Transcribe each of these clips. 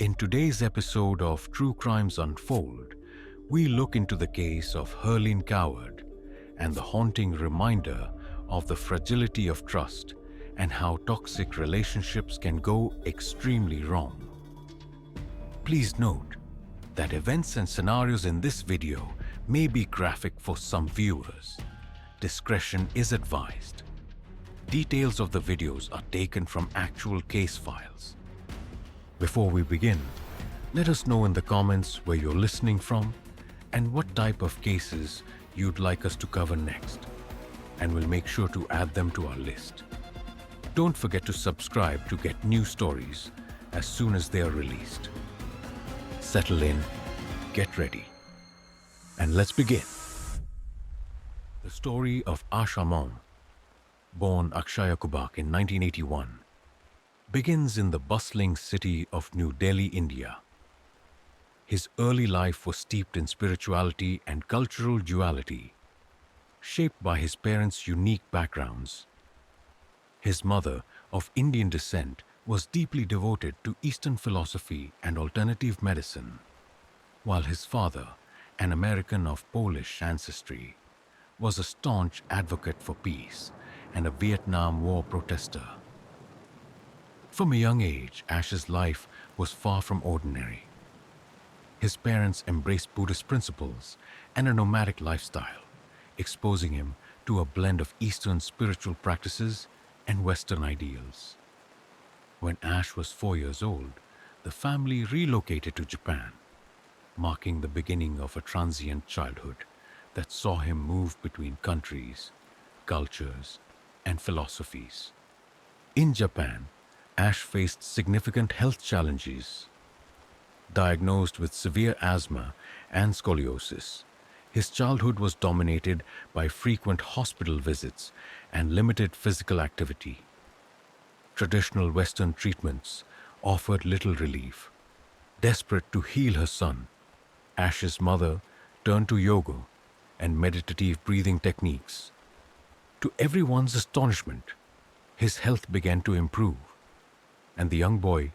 In today's episode of True Crimes Unfold, we look into the case of Herlene Coward and the haunting reminder of the fragility of trust and how toxic relationships can go extremely wrong. Please note that events and scenarios in this video may be graphic for some viewers. Discretion is advised. Details of the videos are taken from actual case files. Before we begin, let us know in the comments where you're listening from and what type of cases you'd like us to cover next, and we'll make sure to add them to our list. Don't forget to subscribe to get new stories as soon as they are released. Settle in, get ready, and let's begin. The story of Ash Armand, born Akshaya Kubak in 1981, begins in the bustling city of New Delhi, India. His early life was steeped in spirituality and cultural duality, shaped by his parents' unique backgrounds. His mother, of Indian descent, was deeply devoted to Eastern philosophy and alternative medicine, while his father, an American of Polish ancestry, was a staunch advocate for peace and a Vietnam War protester. From a young age, Ash's life was far from ordinary. His parents embraced Buddhist principles and a nomadic lifestyle, exposing him to a blend of Eastern spiritual practices and Western ideals. When Ash was 4 years old, the family relocated to Japan, marking the beginning of a transient childhood that saw him move between countries, cultures, and philosophies. In Japan, Ash faced significant health challenges. Diagnosed with severe asthma and scoliosis, his childhood was dominated by frequent hospital visits and limited physical activity. Traditional Western treatments offered little relief. Desperate to heal her son, Ash's mother turned to yoga and meditative breathing techniques. To everyone's astonishment, his health began to improve, and the young boy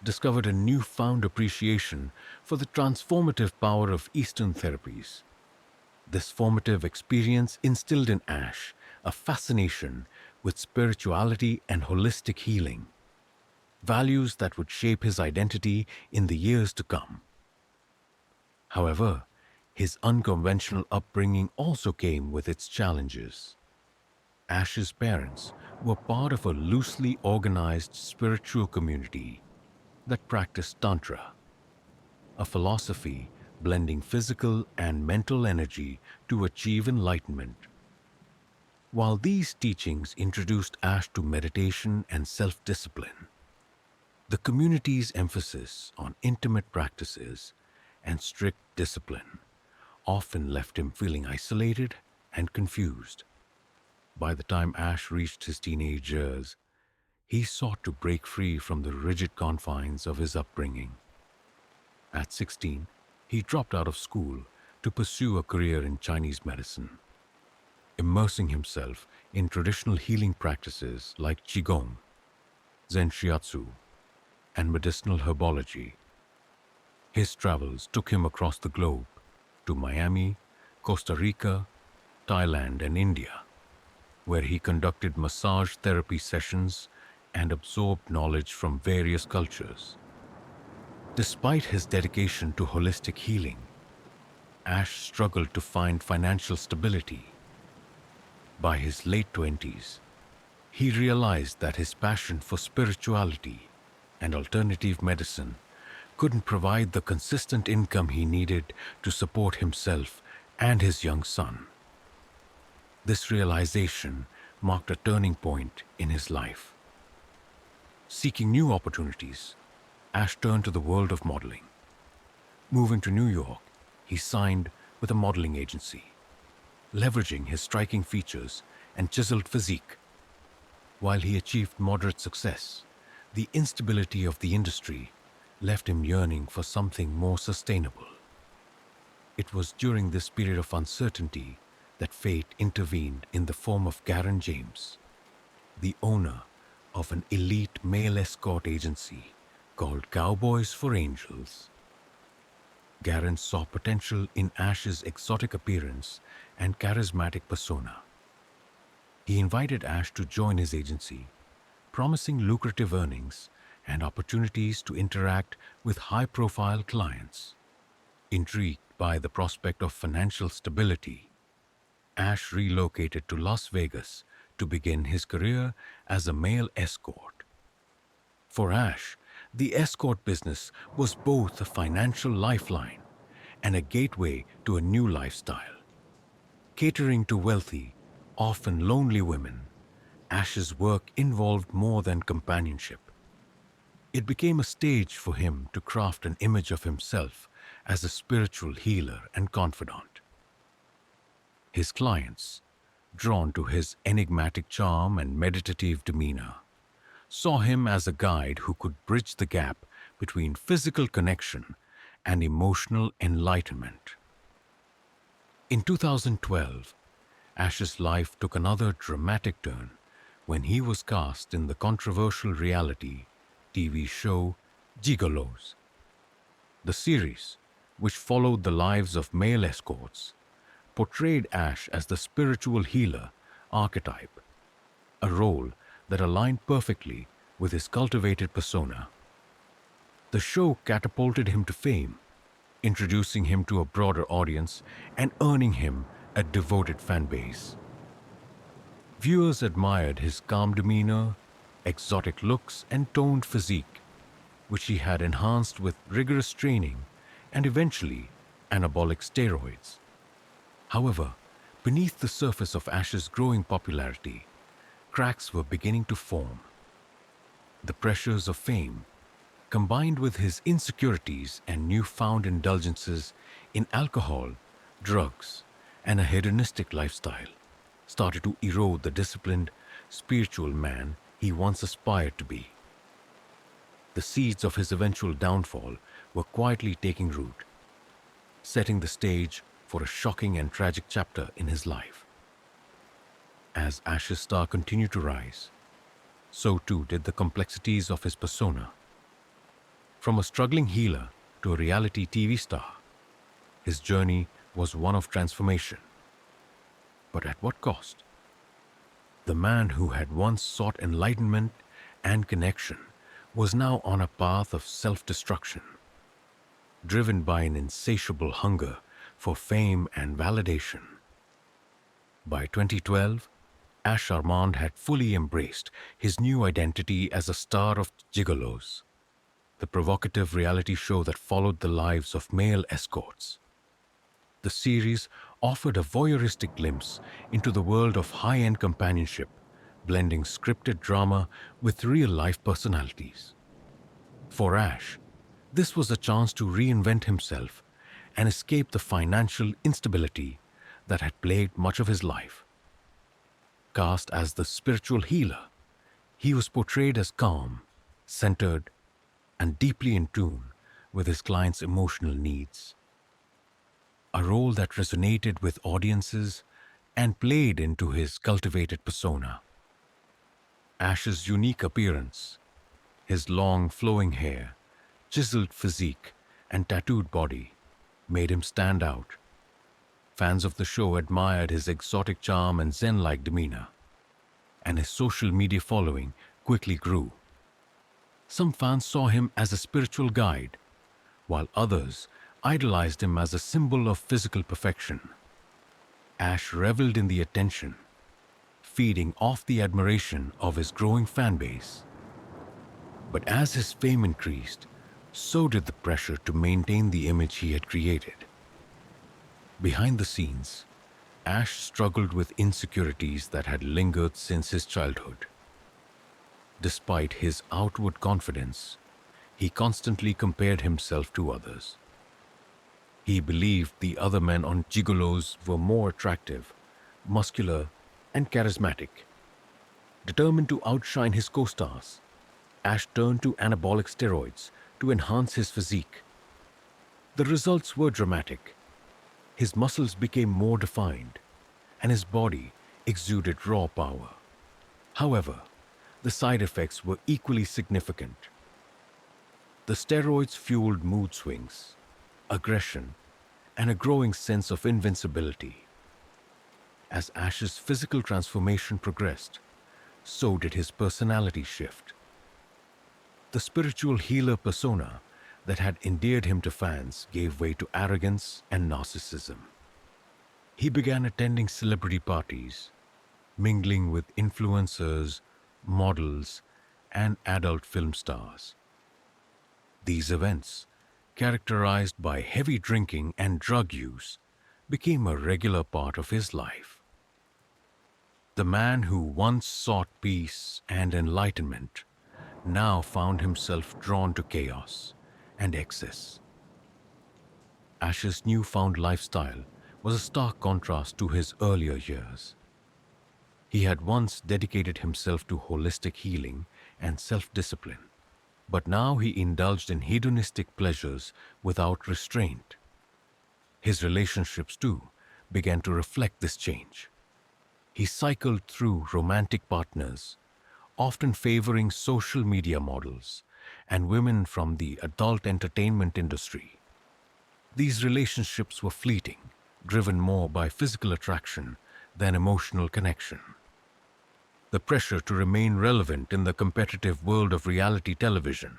discovered a newfound appreciation for the transformative power of Eastern therapies. This formative experience instilled in Ash a fascination with spirituality and holistic healing, values that would shape his identity in the years to come. However, his unconventional upbringing also came with its challenges. Ash's parents were part of a loosely organized spiritual community that practiced Tantra, a philosophy blending physical and mental energy to achieve enlightenment. While these teachings introduced Ash to meditation and self-discipline, the community's emphasis on intimate practices and strict discipline often left him feeling isolated and confused. By the time Ash reached his teenage years, he sought to break free from the rigid confines of his upbringing. At 16, he dropped out of school to pursue a career in Chinese medicine, immersing himself in traditional healing practices like Qigong, Zen Shiatsu, and medicinal herbology. His travels took him across the globe to Miami, Costa Rica, Thailand, and India, where he conducted massage therapy sessions and absorbed knowledge from various cultures. Despite his dedication to holistic healing, Ash struggled to find financial stability. By his late 20s, he realized that his passion for spirituality and alternative medicine couldn't provide the consistent income he needed to support himself and his young son. This realization marked a turning point in his life. Seeking new opportunities, Ash turned to the world of modeling. Moving to New York, he signed with a modeling agency, leveraging his striking features and chiseled physique. While he achieved moderate success, the instability of the industry left him yearning for something more sustainable. It was during this period of uncertainty that fate intervened in the form of Garen James, the owner of an elite male escort agency called Cowboys for Angels. Garen saw potential in Ash's exotic appearance and charismatic persona. He invited Ash to join his agency, promising lucrative earnings and opportunities to interact with high-profile clients. Intrigued by the prospect of financial stability, Ash relocated to Las Vegas to begin his career as a male escort. For Ash, the escort business was both a financial lifeline and a gateway to a new lifestyle. Catering to wealthy, often lonely women, Ash's work involved more than companionship. It became a stage for him to craft an image of himself as a spiritual healer and confidant. His clients, drawn to his enigmatic charm and meditative demeanor, saw him as a guide who could bridge the gap between physical connection and emotional enlightenment. In 2012, Ash's life took another dramatic turn when he was cast in the controversial reality TV show Gigolos. The series, which followed the lives of male escorts, portrayed Ash as the spiritual healer archetype, a role that aligned perfectly with his cultivated persona. The show catapulted him to fame, introducing him to a broader audience and earning him a devoted fan base. Viewers admired his calm demeanor, exotic looks, and toned physique, which he had enhanced with rigorous training and eventually anabolic steroids. However, beneath the surface of Ash's growing popularity, cracks were beginning to form. The pressures of fame, combined with his insecurities and newfound indulgences in alcohol, drugs, and a hedonistic lifestyle, started to erode the disciplined, spiritual man he once aspired to be. The seeds of his eventual downfall were quietly taking root, setting the stage for a shocking and tragic chapter in his life. As Ash's star continued to rise, so too did the complexities of his persona. From a struggling healer to a reality TV star, his journey was one of transformation. But at what cost? The man who had once sought enlightenment and connection was now on a path of self-destruction, driven by an insatiable hunger for fame and validation. By 2012, Ash Armand had fully embraced his new identity as a star of Gigolos, the provocative reality show that followed the lives of male escorts. The series offered a voyeuristic glimpse into the world of high-end companionship, blending scripted drama with real-life personalities. For Ash, this was a chance to reinvent himself and escape the financial instability that had plagued much of his life. Cast as the spiritual healer, he was portrayed as calm, centered, and deeply in tune with his clients' emotional needs. A role that resonated with audiences and played into his cultivated persona. Ash's unique appearance, his long flowing hair, chiseled physique, and tattooed body made him stand out. Fans of the show admired his exotic charm and zen-like demeanor, and his social media following quickly grew. Some fans saw him as a spiritual guide, while others idolized him as a symbol of physical perfection. Ash reveled in the attention, feeding off the admiration of his growing fan base. But as his fame increased, so did the pressure to maintain the image he had created. Behind the scenes, Ash struggled with insecurities that had lingered since his childhood. Despite his outward confidence, he constantly compared himself to others. He believed the other men on Gigolos were more attractive, muscular, and charismatic. Determined to outshine his co-stars, Ash turned to anabolic steroids to enhance his physique. The results were dramatic. His muscles became more defined, and his body exuded raw power. However, the side effects were equally significant. The steroids fueled mood swings, aggression, and a growing sense of invincibility. As Ash's physical transformation progressed, so did his personality shift. The spiritual healer persona that had endeared him to fans gave way to arrogance and narcissism. He began attending celebrity parties, mingling with influencers, models, and adult film stars. These events, characterized by heavy drinking and drug use, became a regular part of his life. The man who once sought peace and enlightenment now found himself drawn to chaos and excess. Ash's newfound lifestyle was a stark contrast to his earlier years. He had once dedicated himself to holistic healing and self-discipline, but now he indulged in hedonistic pleasures without restraint. His relationships, too, began to reflect this change. He cycled through romantic partners, often favoring social media models and women from the adult entertainment industry. These relationships were fleeting, driven more by physical attraction than emotional connection. The pressure to remain relevant in the competitive world of reality television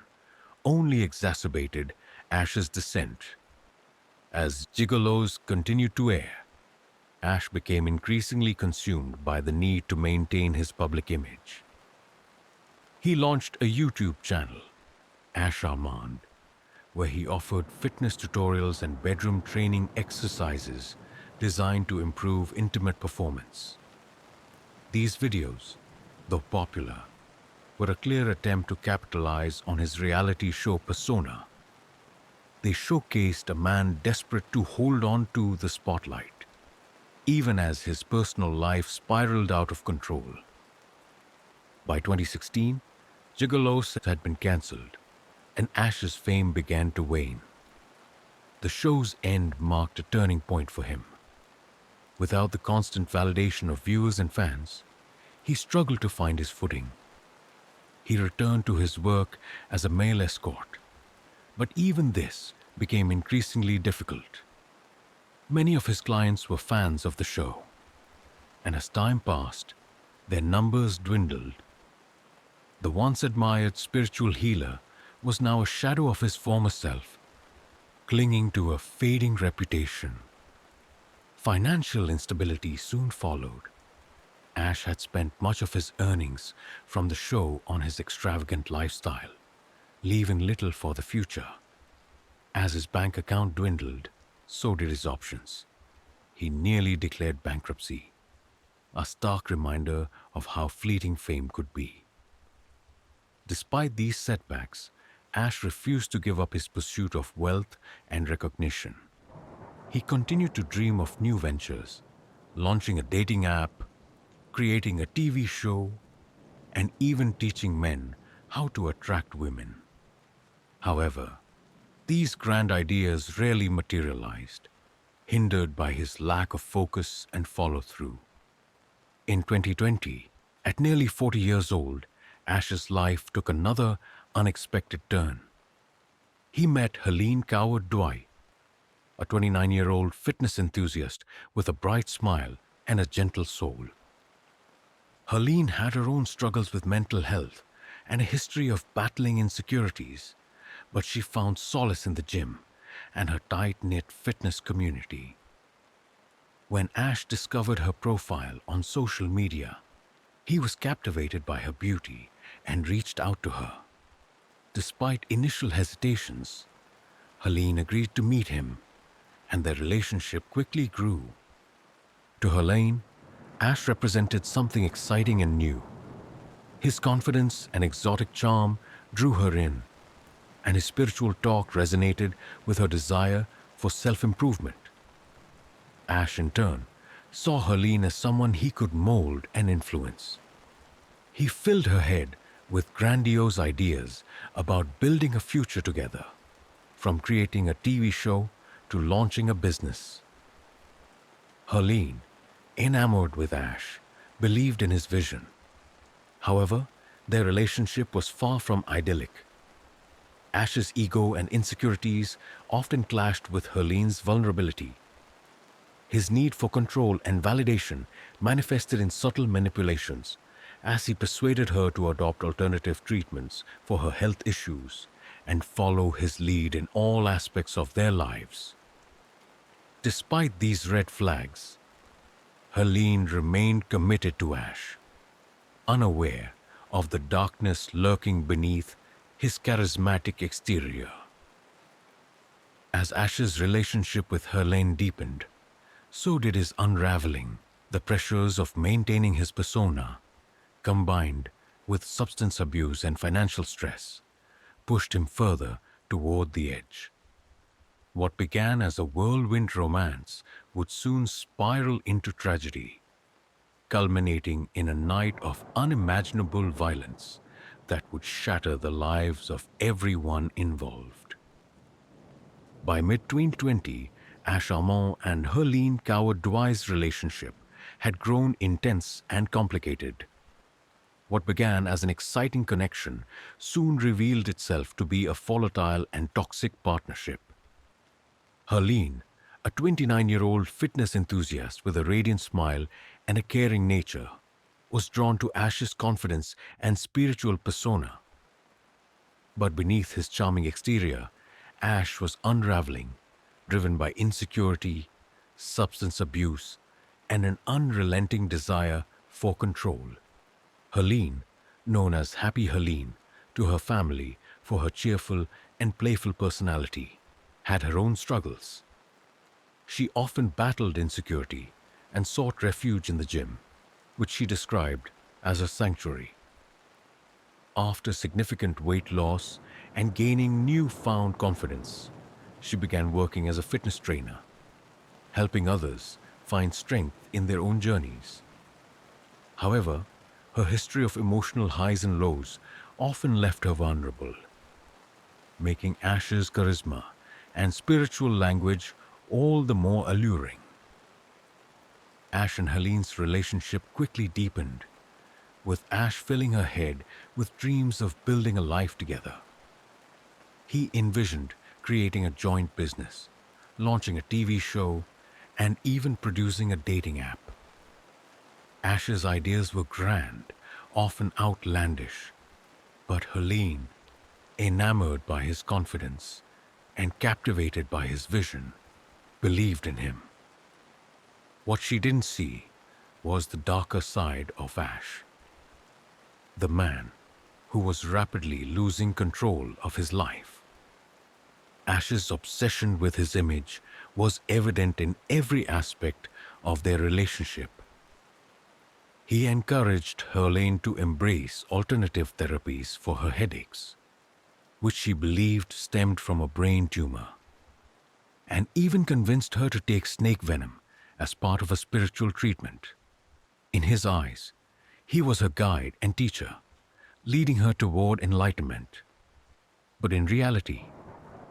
only exacerbated Ash's descent. As gigolos continued to air, Ash became increasingly consumed by the need to maintain his public image. He launched a YouTube channel, Ash Armand, where he offered fitness tutorials and bedroom training exercises designed to improve intimate performance. These videos, though popular, were a clear attempt to capitalize on his reality show persona. They showcased a man desperate to hold on to the spotlight, even as his personal life spiraled out of control. By 2016, Gigolos had been cancelled, and Ash's fame began to wane. The show's end marked a turning point for him. Without the constant validation of viewers and fans, he struggled to find his footing. He returned to his work as a male escort, but even this became increasingly difficult. Many of his clients were fans of the show, and as time passed, their numbers dwindled. The once admired spiritual healer was now a shadow of his former self, clinging to a fading reputation. Financial instability soon followed. Ash had spent much of his earnings from the show on his extravagant lifestyle, leaving little for the future. As his bank account dwindled, so did his options. He nearly declared bankruptcy, a stark reminder of how fleeting fame could be. Despite these setbacks, Ash refused to give up his pursuit of wealth and recognition. He continued to dream of new ventures, launching a dating app, creating a TV show, and even teaching men how to attract women. However, these grand ideas rarely materialized, hindered by his lack of focus and follow-through. In 2020, at nearly 40 years old, Ash's life took another unexpected turn. He met Herlene Coward-Dwy, a 29-year-old fitness enthusiast with a bright smile and a gentle soul. Herlene had her own struggles with mental health and a history of battling insecurities, but she found solace in the gym and her tight-knit fitness community. When Ash discovered her profile on social media, he was captivated by her beauty and reached out to her. Despite initial hesitations, Herlene agreed to meet him, and their relationship quickly grew. To Herlene, Ash represented something exciting and new. His confidence and exotic charm drew her in, and his spiritual talk resonated with her desire for self-improvement. Ash, in turn, saw Herlene as someone he could mold and influence. He filled her head with grandiose ideas about building a future together, from creating a TV show to launching a business. Herlene, enamored with Ash, believed in his vision. However, their relationship was far from idyllic. Ash's ego and insecurities often clashed with Herlene's vulnerability. His need for control and validation manifested in subtle manipulations as he persuaded her to adopt alternative treatments for her health issues and follow his lead in all aspects of their lives. Despite these red flags, Herlene remained committed to Ash, unaware of the darkness lurking beneath his charismatic exterior. As Ash's relationship with Herlene deepened, so did his unraveling. The pressures of maintaining his persona, combined with substance abuse and financial stress, pushed him further toward the edge. What began as a whirlwind romance would soon spiral into tragedy, culminating in a night of unimaginable violence that would shatter the lives of everyone involved. By mid-2020, Ash Armand and Herlene Coward-Dwy's relationship had grown intense and complicated. What began as an exciting connection soon revealed itself to be a volatile and toxic partnership. Herlene, a 29-year-old fitness enthusiast with a radiant smile and a caring nature, was drawn to Ash's confidence and spiritual persona. But beneath his charming exterior, Ash was unraveling, driven by insecurity, substance abuse, and an unrelenting desire for control. Herlene, known as Happy Herlene to her family for her cheerful and playful personality, had her own struggles. She often battled insecurity and sought refuge in the gym, which she described as a sanctuary. After significant weight loss and gaining newfound confidence, she began working as a fitness trainer, helping others find strength in their own journeys. However, her history of emotional highs and lows often left her vulnerable, making Ash's charisma and spiritual language all the more alluring. Ash and Herlene's relationship quickly deepened, with Ash filling her head with dreams of building a life together. He envisioned creating a joint business, launching a TV show, and even producing a dating app. Ash's ideas were grand, often outlandish, but Herlene, enamored by his confidence and captivated by his vision, believed in him. What she didn't see was the darker side of Ash, the man who was rapidly losing control of his life. Ash's obsession with his image was evident in every aspect of their relationship. He encouraged Herlene to embrace alternative therapies for her headaches, which she believed stemmed from a brain tumor, and even convinced her to take snake venom as part of a spiritual treatment. In his eyes, he was her guide and teacher, leading her toward enlightenment. But in reality,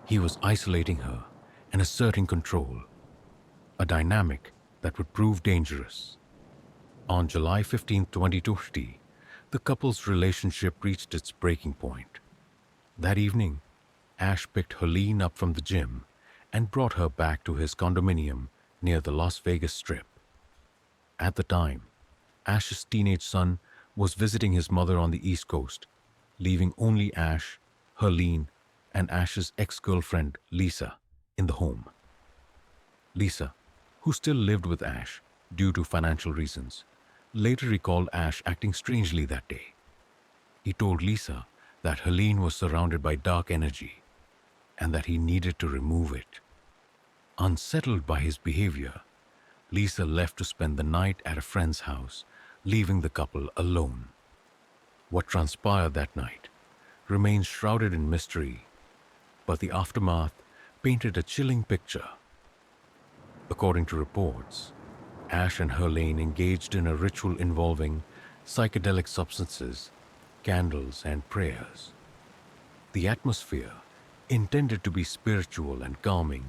he was isolating her and asserting control, a dynamic that would prove dangerous. On July 15, 2020, the couple's relationship reached its breaking point. That evening, Ash picked Herlene up from the gym and brought her back to his condominium near the Las Vegas Strip. At the time, Ash's teenage son was visiting his mother on the East Coast, leaving only Ash, Herlene, and Ash's ex-girlfriend, Lisa, in the home. Lisa, who still lived with Ash due to financial reasons, later recalled Ash acting strangely that day. He told Lisa that Herlene was surrounded by dark energy and that he needed to remove it. Unsettled by his behavior, Lisa left to spend the night at a friend's house, leaving the couple alone. What transpired that night remains shrouded in mystery, but the aftermath painted a chilling picture. According to reports, Ash and Herlene engaged in a ritual involving psychedelic substances, candles, and prayers. The atmosphere, intended to be spiritual and calming,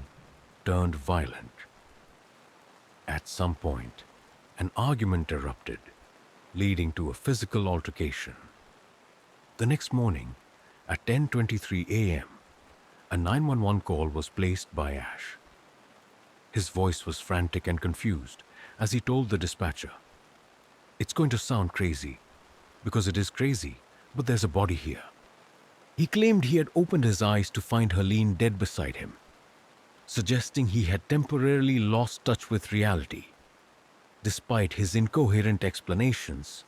turned violent. At some point, an argument erupted, leading to a physical altercation. The next morning, at 10:23 a.m., A 911 call was placed by Ash. His voice was frantic and confused as he told the dispatcher, "It's going to sound crazy, because it is crazy, but there's a body here." He claimed he had opened his eyes to find Herlene dead beside him, suggesting he had temporarily lost touch with reality. Despite his incoherent explanations,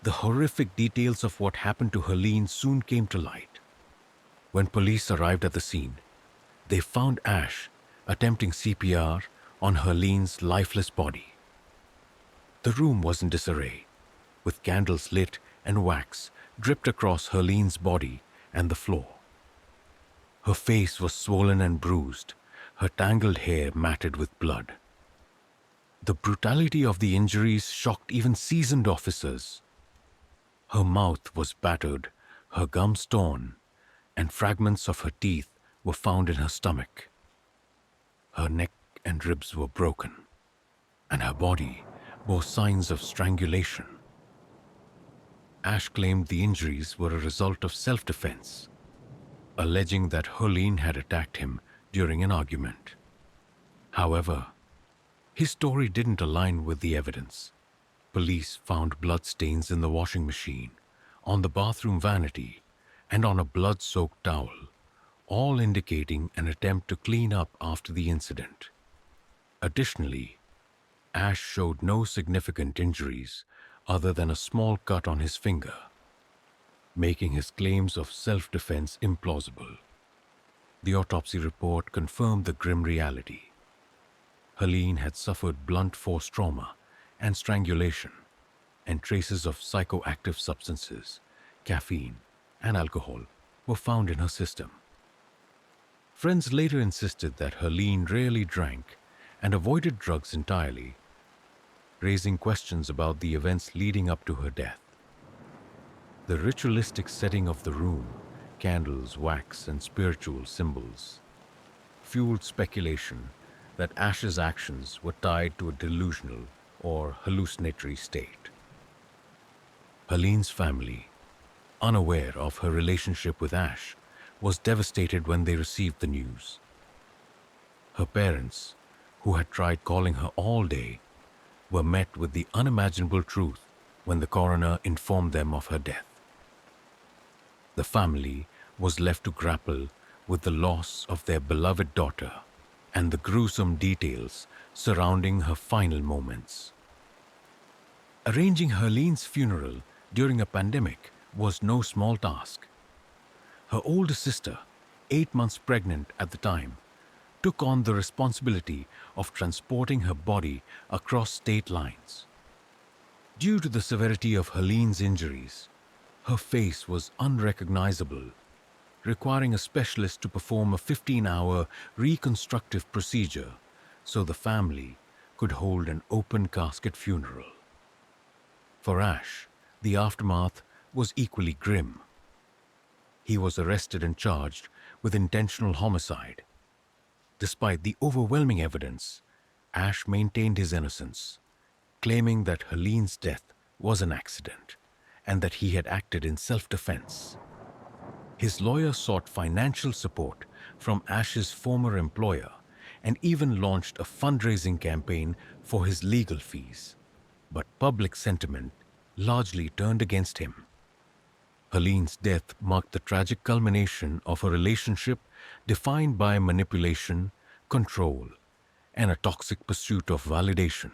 the horrific details of what happened to Herlene soon came to light. When police arrived at the scene, they found Ash attempting CPR on Herlene's lifeless body. The room was in disarray, with candles lit and wax dripped across Herlene's body and the floor. Her face was swollen and bruised, her tangled hair matted with blood. The brutality of the injuries shocked even seasoned officers. Her mouth was battered, her gums torn, and fragments of her teeth were found in her stomach. Her neck and ribs were broken, and her body bore signs of strangulation. Ash claimed the injuries were a result of self-defense, alleging that Herlene had attacked him during an argument. However, his story didn't align with the evidence. Police found bloodstains in the washing machine, on the bathroom vanity, and on a blood-soaked towel, all indicating an attempt to clean up after the incident. Additionally, Ash showed no significant injuries other than a small cut on his finger, making his claims of self-defense implausible. The autopsy report confirmed the grim reality. Herlene had suffered blunt force trauma and strangulation, and traces of psychoactive substances, caffeine, and alcohol were found in her system. Friends later insisted that Herlene rarely drank and avoided drugs entirely, raising questions about the events leading up to her death. The ritualistic setting of the room, candles, wax, and spiritual symbols, fueled speculation that Ash's actions were tied to a delusional or hallucinatory state. Herlene's family, unaware of her relationship with Ash, was devastated when they received the news. Her parents, who had tried calling her all day, were met with the unimaginable truth when the coroner informed them of her death. The family was left to grapple with the loss of their beloved daughter and the gruesome details surrounding her final moments. Arranging Herlene's funeral during a pandemic was no small task. Her older sister, 8 months pregnant at the time, took on the responsibility of transporting her body across state lines. Due to the severity of Herlene's injuries, her face was unrecognizable, requiring a specialist to perform a 15-hour reconstructive procedure so the family could hold an open casket funeral. For Ash, the aftermath was equally grim. He was arrested and charged with intentional homicide. Despite the overwhelming evidence, Ash maintained his innocence, claiming that Herlene's death was an accident and that he had acted in self-defense. His lawyer sought financial support from Ash's former employer and even launched a fundraising campaign for his legal fees. But public sentiment largely turned against him. Herlene's death marked the tragic culmination of a relationship defined by manipulation, control, and a toxic pursuit of validation.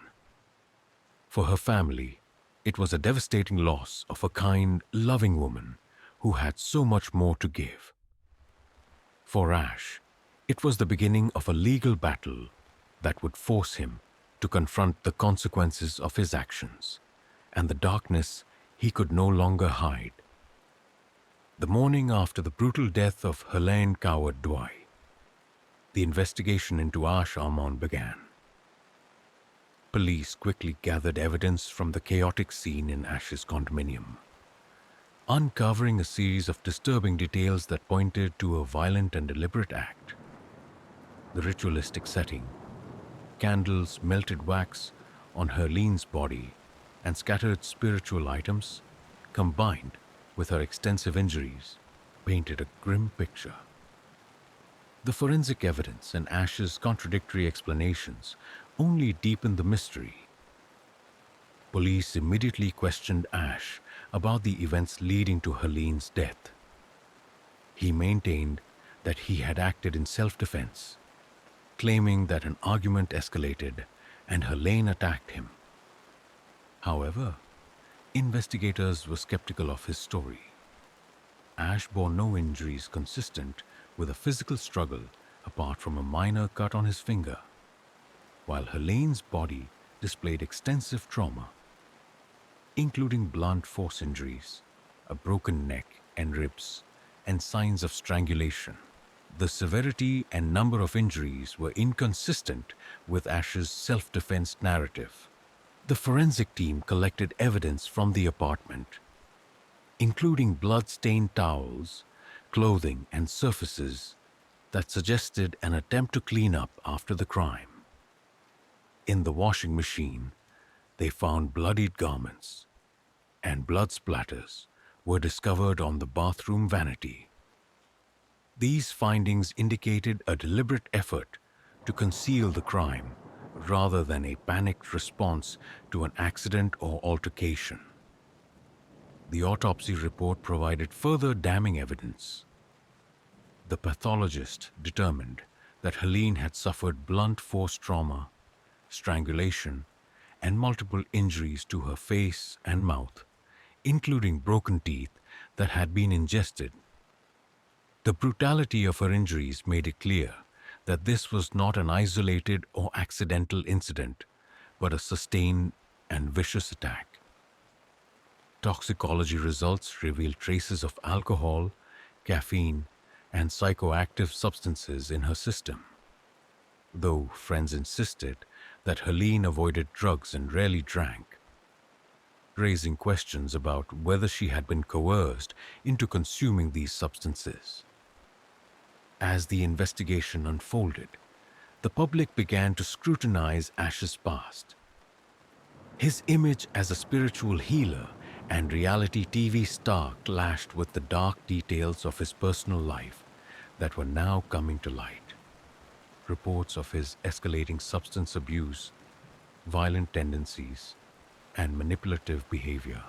For her family, it was a devastating loss of a kind, loving woman who had so much more to give. For Ash, it was the beginning of a legal battle that would force him to confront the consequences of his actions and the darkness he could no longer hide. The morning after the brutal death of Herlene Coward-Dwyer, the investigation into Ash Armand began. Police quickly gathered evidence from the chaotic scene in Ash's condominium, uncovering a series of disturbing details that pointed to a violent and deliberate act. The ritualistic setting, candles, melted wax on Herlene's body, and scattered spiritual items, combined with her extensive injuries, painted a grim picture. The forensic evidence and Ash's contradictory explanations only deepened the mystery. Police immediately questioned Ash about the events leading to Herlene's death. He maintained that he had acted in self-defense, claiming that an argument escalated and Herlene attacked him. However, investigators were skeptical of his story. Ash bore no injuries consistent with a physical struggle apart from a minor cut on his finger, while Herlene's body displayed extensive trauma, including blunt force injuries, a broken neck and ribs, and signs of strangulation. The severity and number of injuries were inconsistent with Ash's self-defense narrative. The forensic team collected evidence from the apartment, including blood-stained towels, clothing, and surfaces that suggested an attempt to clean up after the crime. In the washing machine, they found bloodied garments, and blood splatters were discovered on the bathroom vanity. These findings indicated a deliberate effort to conceal the crime rather than a panicked response to an accident or altercation. The autopsy report provided further damning evidence. The pathologist determined that Herlene had suffered blunt force trauma, strangulation, and multiple injuries to her face and mouth, including broken teeth that had been ingested. The brutality of her injuries made it clear that this was not an isolated or accidental incident, but a sustained and vicious attack. Toxicology results revealed traces of alcohol, caffeine, and psychoactive substances in her system. Though friends insisted that Herlene avoided drugs and rarely drank, raising questions about whether she had been coerced into consuming these substances. As the investigation unfolded, the public began to scrutinize Ash's past. His image as a spiritual healer and reality TV star clashed with the dark details of his personal life that were now coming to light. Reports of his escalating substance abuse, violent tendencies, and manipulative behavior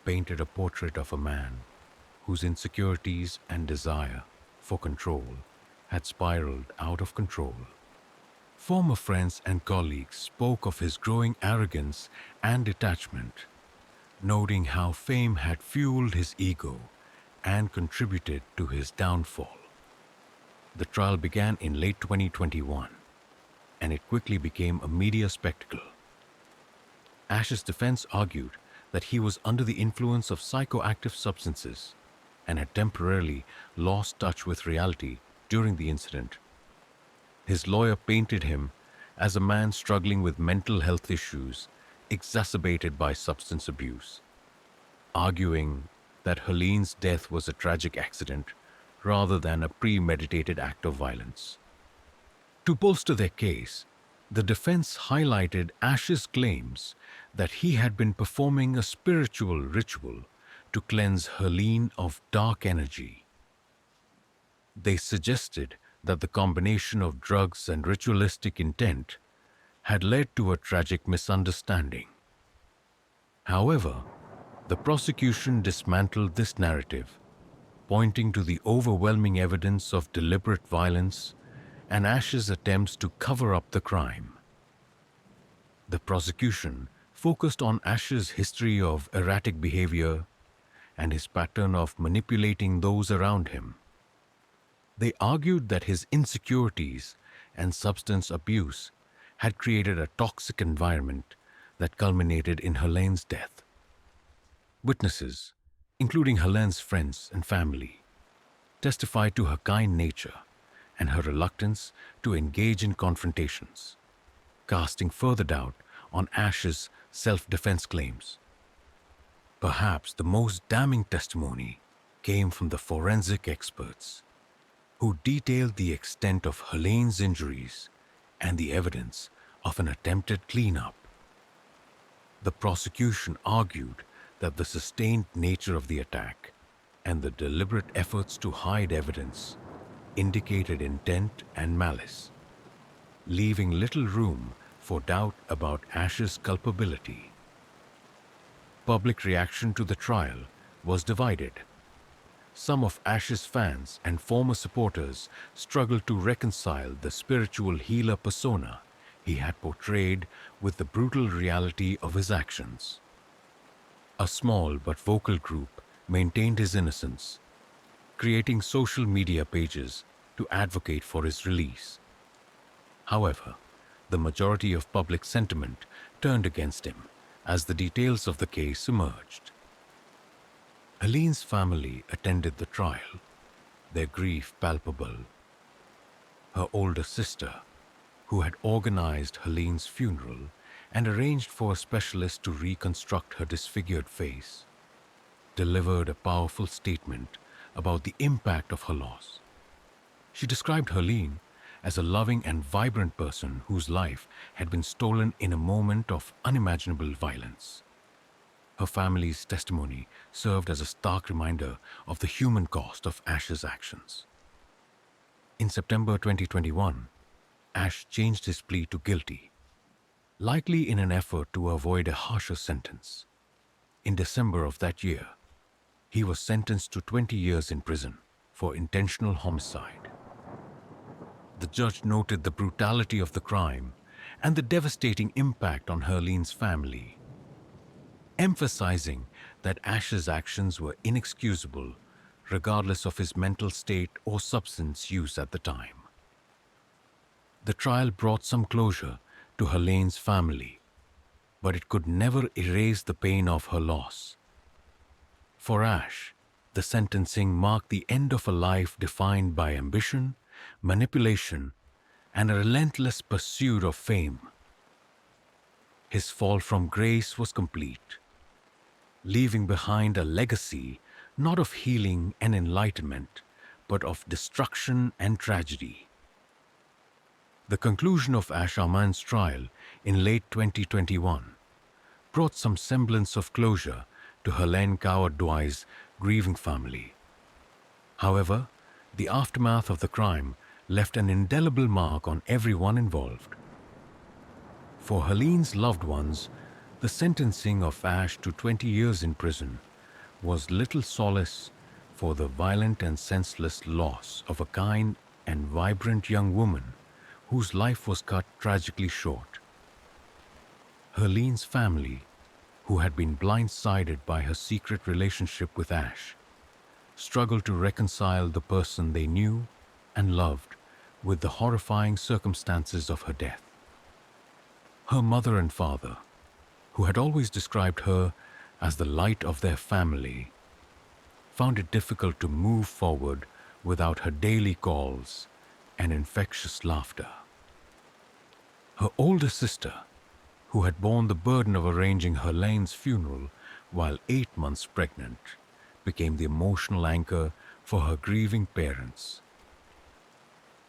painted a portrait of a man whose insecurities and desire for control had spiraled out of control. Former friends and colleagues spoke of his growing arrogance and detachment, noting how fame had fueled his ego and contributed to his downfall. The trial began in late 2021, and it quickly became a media spectacle. Ash's defense argued that he was under the influence of psychoactive substances and had temporarily lost touch with reality during the incident. His lawyer painted him as a man struggling with mental health issues exacerbated by substance abuse, arguing that Herlene's death was a tragic accident rather than a premeditated act of violence. To bolster their case, the defense highlighted Ash's claims that he had been performing a spiritual ritual to cleanse Herlene of dark energy. They suggested that the combination of drugs and ritualistic intent had led to a tragic misunderstanding. However, the prosecution dismantled this narrative, pointing to the overwhelming evidence of deliberate violence and Ash's attempts to cover up the crime. The prosecution focused on Ash's history of erratic behavior and his pattern of manipulating those around him. They argued that his insecurities and substance abuse had created a toxic environment that culminated in Herlene's death. Witnesses, including Herlene's friends and family, testified to her kind nature and her reluctance to engage in confrontations, casting further doubt on Ash's self-defense claims. Perhaps the most damning testimony came from the forensic experts, who detailed the extent of Herlene's injuries and the evidence of an attempted cleanup. The prosecution argued that the sustained nature of the attack and the deliberate efforts to hide evidence indicated intent and malice, leaving little room for doubt about Ash's culpability. Public reaction to the trial was divided. Some of Ash's fans and former supporters struggled to reconcile the spiritual healer persona he had portrayed with the brutal reality of his actions. A small but vocal group maintained his innocence, creating social media pages to advocate for his release. However, the majority of public sentiment turned against him as the details of the case emerged. Herlene's family attended the trial, their grief palpable. Her older sister, who had organized Herlene's funeral and arranged for a specialist to reconstruct her disfigured face, delivered a powerful statement about the impact of her loss. She described Herlene as a loving and vibrant person whose life had been stolen in a moment of unimaginable violence. Her family's testimony served as a stark reminder of the human cost of Ash's actions. In September 2021, Ash changed his plea to guilty, likely in an effort to avoid a harsher sentence. In December of that year, he was sentenced to 20 years in prison for intentional homicide. The judge noted the brutality of the crime and the devastating impact on Herlene's family, emphasizing that Ash's actions were inexcusable regardless of his mental state or substance use at the time. The trial brought some closure to Herlene's family, but it could never erase the pain of her loss. For Ash, the sentencing marked the end of a life defined by ambition, manipulation, and a relentless pursuit of fame. His fall from grace was complete, leaving behind a legacy not of healing and enlightenment, but of destruction and tragedy. The conclusion of Ash Armand's trial in late 2021 brought some semblance of closure to Herlene Coward-Douai's grieving family. However, the aftermath of the crime left an indelible mark on everyone involved. For Herlene's loved ones, the sentencing of Ash to 20 years in prison was little solace for the violent and senseless loss of a kind and vibrant young woman whose life was cut tragically short. Herlene's family, who had been blindsided by her secret relationship with Ash, struggled to reconcile the person they knew and loved with the horrifying circumstances of her death. Her mother and father, who had always described her as the light of their family, found it difficult to move forward without her daily calls and infectious laughter. Her older sister, who had borne the burden of arranging Herlene's funeral while 8 months pregnant, became the emotional anchor for her grieving parents.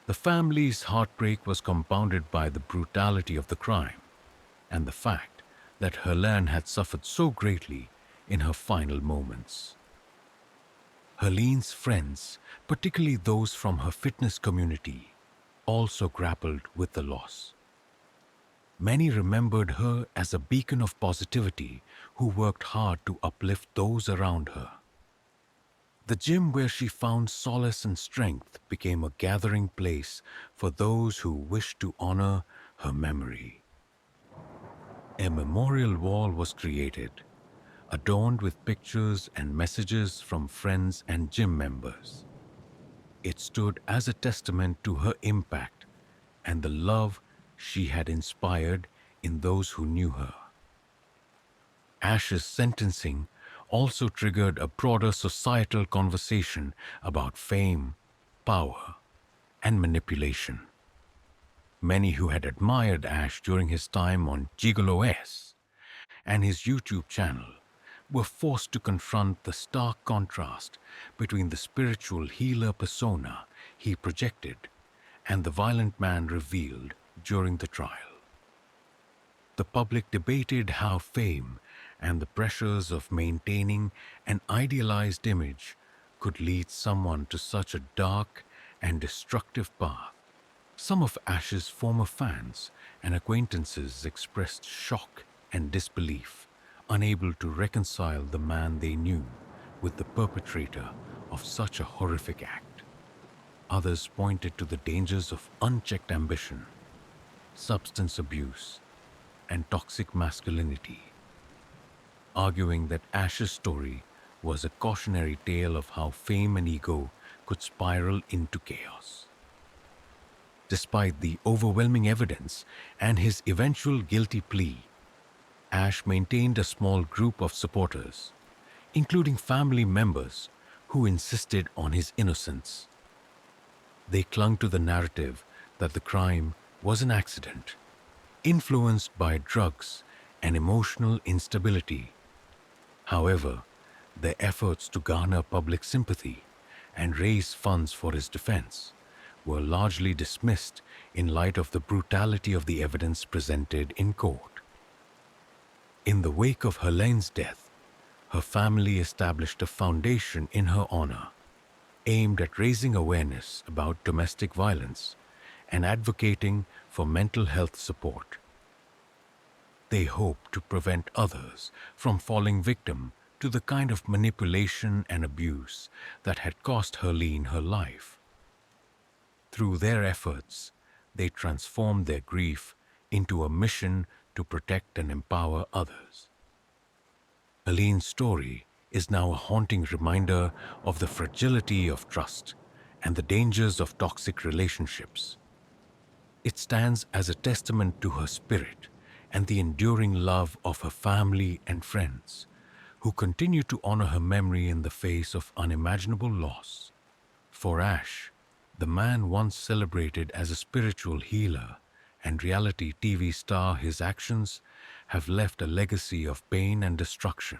The family's heartbreak was compounded by the brutality of the crime and the fact that Herlene had suffered so greatly in her final moments. Herlene's friends, particularly those from her fitness community, also grappled with the loss. Many remembered her as a beacon of positivity who worked hard to uplift those around her. The gym where she found solace and strength became a gathering place for those who wished to honor her memory. A memorial wall was created, adorned with pictures and messages from friends and gym members. It stood as a testament to her impact and the love she had inspired in those who knew her. Ash's sentencing also triggered a broader societal conversation about fame, power, and manipulation. Many who had admired Ash during his time on Gigolo S and his YouTube channel were forced to confront the stark contrast between the spiritual healer persona he projected and the violent man revealed during the trial. The public debated how fame and the pressures of maintaining an idealized image could lead someone to such a dark and destructive path. Some of Ash's former fans and acquaintances expressed shock and disbelief, unable to reconcile the man they knew with the perpetrator of such a horrific act. Others pointed to the dangers of unchecked ambition, substance abuse, and toxic masculinity, arguing that Ash's story was a cautionary tale of how fame and ego could spiral into chaos. Despite the overwhelming evidence and his eventual guilty plea, Ash maintained a small group of supporters, including family members who insisted on his innocence. They clung to the narrative that the crime was an accident, influenced by drugs and emotional instability. However, their efforts to garner public sympathy and raise funds for his defense were largely dismissed in light of the brutality of the evidence presented in court. In the wake of Herlene's death, her family established a foundation in her honor, aimed at raising awareness about domestic violence and advocating for mental health support. They hope to prevent others from falling victim to the kind of manipulation and abuse that had cost Herlene her life. Through their efforts, they transformed their grief into a mission to protect and empower others. Herlene's story is now a haunting reminder of the fragility of trust and the dangers of toxic relationships. It stands as a testament to her spirit and the enduring love of her family and friends, who continue to honor her memory in the face of unimaginable loss. For Ash, the man once celebrated as a spiritual healer and reality TV star, his actions have left a legacy of pain and destruction,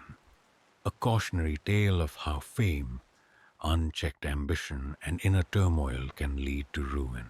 a cautionary tale of how fame, unchecked ambition, and inner turmoil can lead to ruin.